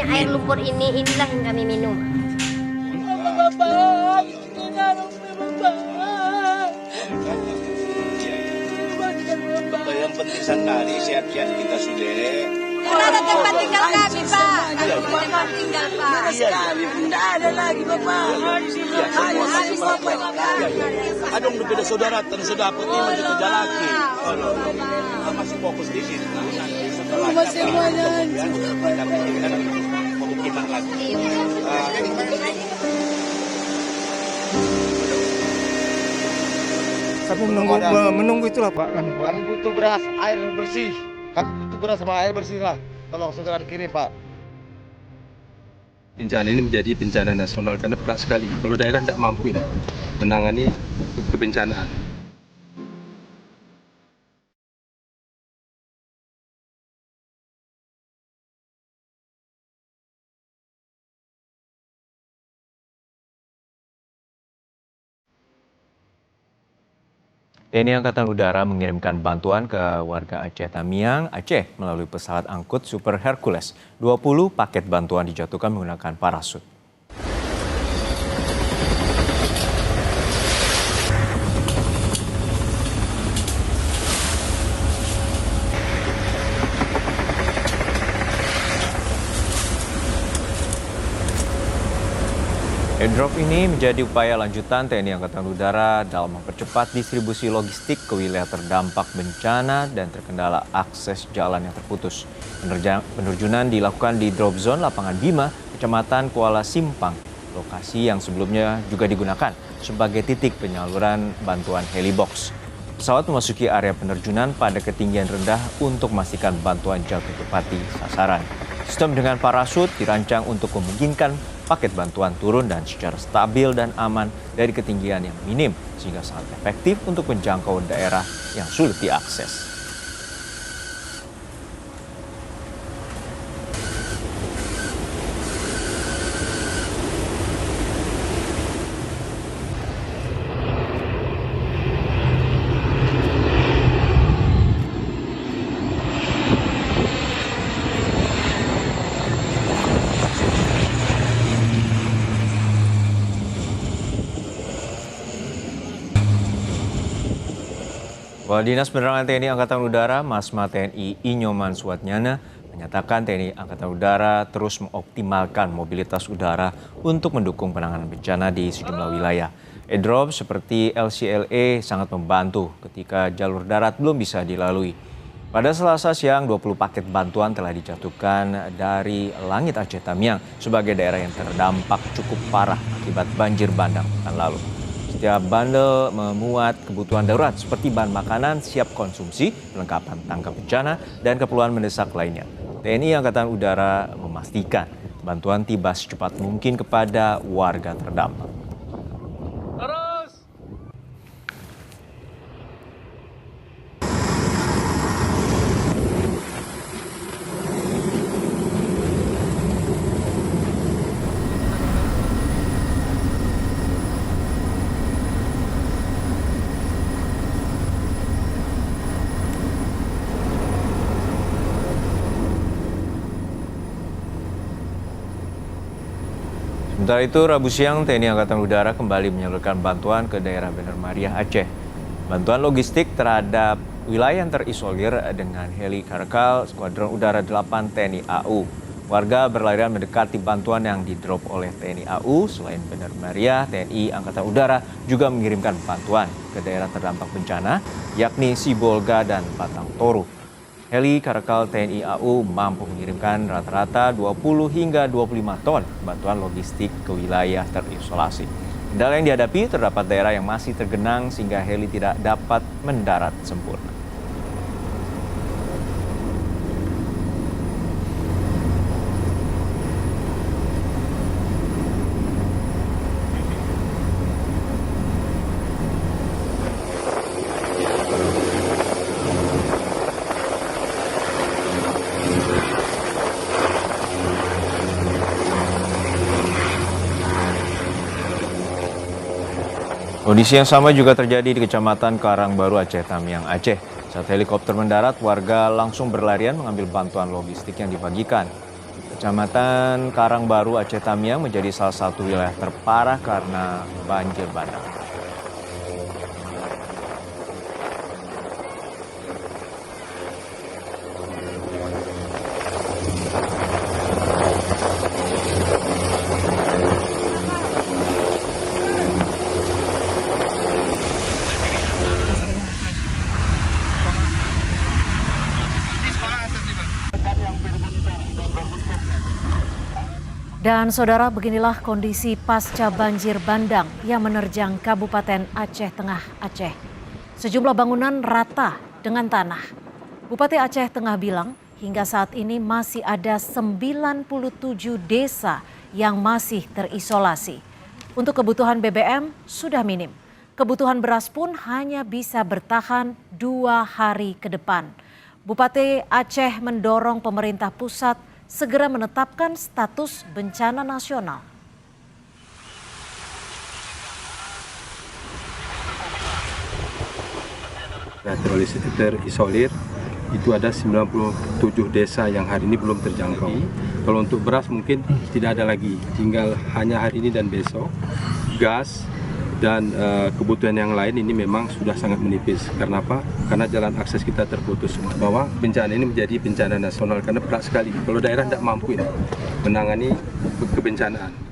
air lumpur inilah yang kami minum. Yang penting sandari sehat-sehat kita sudah. Tidak ada tempat tinggal kami, Pak. Kami punya tempat tinggal, Pak. Tidak ada lagi, Bapak. Habis Bapak. Ada yang berbeda saudara, dan sudah dapat 5 juta jalaki. Kita masih fokus di sini. Rumah semuanya pemukiman lagi. Kami menunggu itulah Pak. Kami butuh beras, air bersih. Kami butuh beras sama air bersih lah. Tolong segera dikirim Pak. Bencana ini menjadi bencana nasional karena berat sekali. Kalau daerah tidak mampu ini menangani kebencanaan. TNI Angkatan Udara mengirimkan bantuan ke warga Aceh Tamiang, Aceh melalui pesawat angkut Super Hercules. 20 paket bantuan dijatuhkan menggunakan parasut. Airdrop ini menjadi upaya lanjutan TNI Angkatan Udara dalam mempercepat distribusi logistik ke wilayah terdampak bencana dan terkendala akses jalan yang terputus. Penerjunan dilakukan di drop zone Lapangan Bima, Kecamatan Kuala Simpang, lokasi yang sebelumnya juga digunakan sebagai titik penyaluran bantuan helibox. Pesawat memasuki area penerjunan pada ketinggian rendah untuk memastikan bantuan jatuh tepati sasaran. Sistem dengan parasut dirancang untuk memungkinkan paket bantuan turun dan secara stabil dan aman dari ketinggian yang minim sehingga sangat efektif untuk menjangkau daerah yang sulit diakses. Kepala Dinas Penerangan TNI Angkatan Udara, Masma TNI Inyoman Suatnyana, menyatakan TNI Angkatan Udara terus mengoptimalkan mobilitas udara untuk mendukung penanganan bencana di sejumlah wilayah. Airdrop seperti LCLA sangat membantu ketika jalur darat belum bisa dilalui. Pada Selasa siang, 20 paket bantuan telah dijatuhkan dari langit Aceh Tamiang sebagai daerah yang terdampak cukup parah akibat banjir bandang pekan lalu. Setiap bandel memuat kebutuhan darurat seperti bahan makanan siap konsumsi, perlengkapan tangkap bencana, dan keperluan mendesak lainnya. TNI Angkatan Udara memastikan bantuan tiba secepat mungkin kepada warga terdampak. Sementara itu, Rabu siang TNI Angkatan Udara kembali menyalurkan bantuan ke daerah Bener Mariah, Aceh. Bantuan logistik terhadap wilayah yang terisolir dengan heli Karakal Skuadron Udara 8 TNI AU. Warga berlarian mendekati bantuan yang didrop oleh TNI AU. Selain Bener Mariah, TNI Angkatan Udara juga mengirimkan bantuan ke daerah terdampak bencana, yakni Sibolga dan Batang Toru. Heli Karakal TNI AU mampu mengirimkan rata-rata 20 hingga 25 ton bantuan logistik ke wilayah terisolasi. Kendala yang dihadapi terdapat daerah yang masih tergenang sehingga heli tidak dapat mendarat sempurna. Kondisi yang sama juga terjadi di Kecamatan Karangbaru, Aceh Tamiang, Aceh. Saat helikopter mendarat, warga langsung berlarian mengambil bantuan logistik yang dibagikan. Kecamatan Karangbaru, Aceh Tamiang menjadi salah satu wilayah terparah karena banjir bandang. Dan saudara, beginilah kondisi pasca banjir bandang yang menerjang Kabupaten Aceh Tengah, Aceh. Sejumlah bangunan rata dengan tanah. Bupati Aceh Tengah bilang hingga saat ini masih ada 97 desa yang masih terisolasi. Untuk kebutuhan BBM sudah minim. Kebutuhan beras pun hanya bisa bertahan 2 hari ke depan. Bupati Aceh mendorong pemerintah pusat segera menetapkan status bencana nasional. Terisolir itu ada 97 desa yang hari ini belum terjangkau. Kalau untuk beras mungkin tidak ada lagi, tinggal hanya hari ini dan besok. Gas dan kebutuhan yang lain ini memang sudah sangat menipis. Karena apa? Karena jalan akses kita terputus. Bahwa bencana ini menjadi bencana nasional karena berat sekali. Kalau daerah tidak mampu ini menangani kebencanaan.